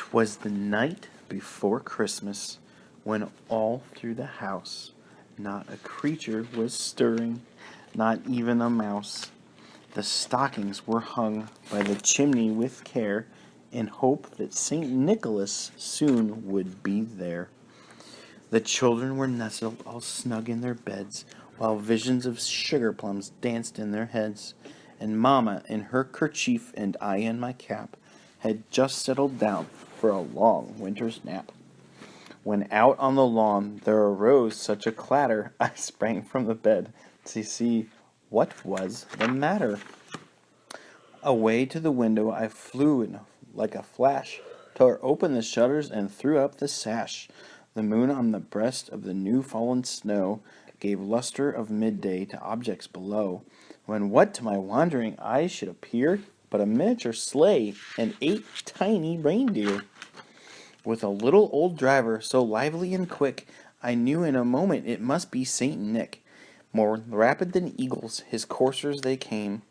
'Twas the night before Christmas, when all through the house not a creature was stirring, not even a mouse. The stockings were hung by the chimney with care, in hope that St. Nicholas soon would be there. The children were nestled all snug in their beds, while visions of sugar plums danced in their heads, and Mamma in her kerchief and I in my cap had just settled down for a long winter's nap. When out on the lawn there arose such a clatter, I sprang from the bed to see what was the matter. Away to the window I flew like a flash, tore open the shutters and threw up the sash. The moon on the breast of the new-fallen snow gave luster of midday to objects below, when what to my wondering eyes should appear but a miniature sleigh and 8 tiny reindeer. With a little old driver so lively and quick, I knew in a moment it must be Saint Nick. More rapid than eagles, his coursers they came,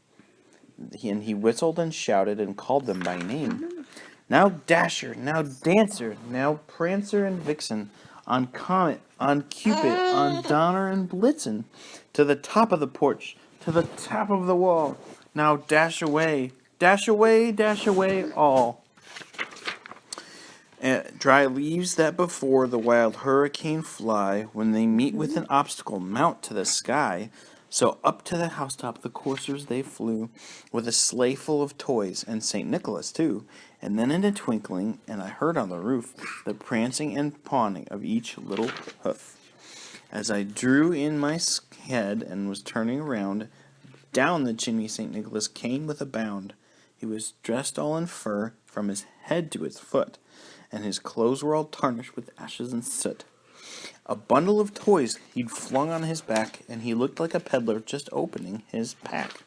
and he whistled and shouted and called them by name. Now Dasher, now Dancer, now Prancer and Vixen, on Comet, on Cupid, on Donner and Blitzen, to the top of the porch, to the top of the wall. Now dash away, dash away, dash away all. Dry leaves that before the wild hurricane fly, when they meet with an obstacle, mount to the sky. So up to the housetop the coursers they flew, with a sleigh full of toys, and St. Nicholas too. And then in a twinkling, and I heard on the roof the prancing and pawing of each little hoof. As I drew in my head and was turning around, down the chimney St. Nicholas came with a bound. He was dressed all in fur, from his head to his foot, and his clothes were all tarnished with ashes and soot. A bundle of toys he'd flung on his back, and he looked like a peddler just opening his pack.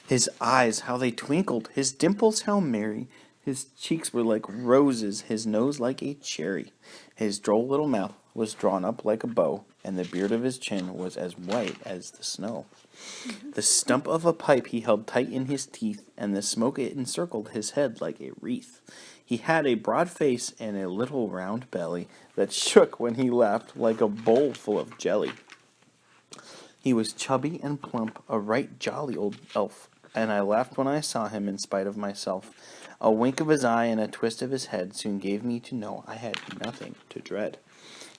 His eyes, how they twinkled, his dimples how merry, his cheeks were like roses, his nose like a cherry. His droll little mouth was drawn up like a bow, and the beard of his chin was as white as the snow. The stump of a pipe he held tight in his teeth, and the smoke it encircled his head like a wreath. He had a broad face and a little round belly that shook when he laughed like a bowl full of jelly. He was chubby and plump, a right jolly old elf, and I laughed when I saw him in spite of myself. A wink of his eye and a twist of his head soon gave me to know I had nothing to dread.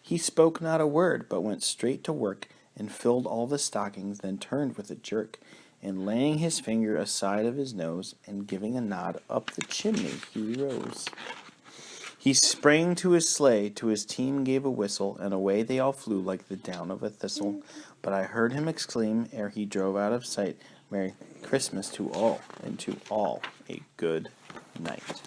He spoke not a word, but went straight to work, and filled all the stockings, then turned with a jerk, and laying his finger aside of his nose, and giving a nod up the chimney he rose. He sprang to his sleigh, to his team gave a whistle, and away they all flew like the down of a thistle. But I heard him exclaim, ere he drove out of sight, Merry Christmas to all, and to all a good night.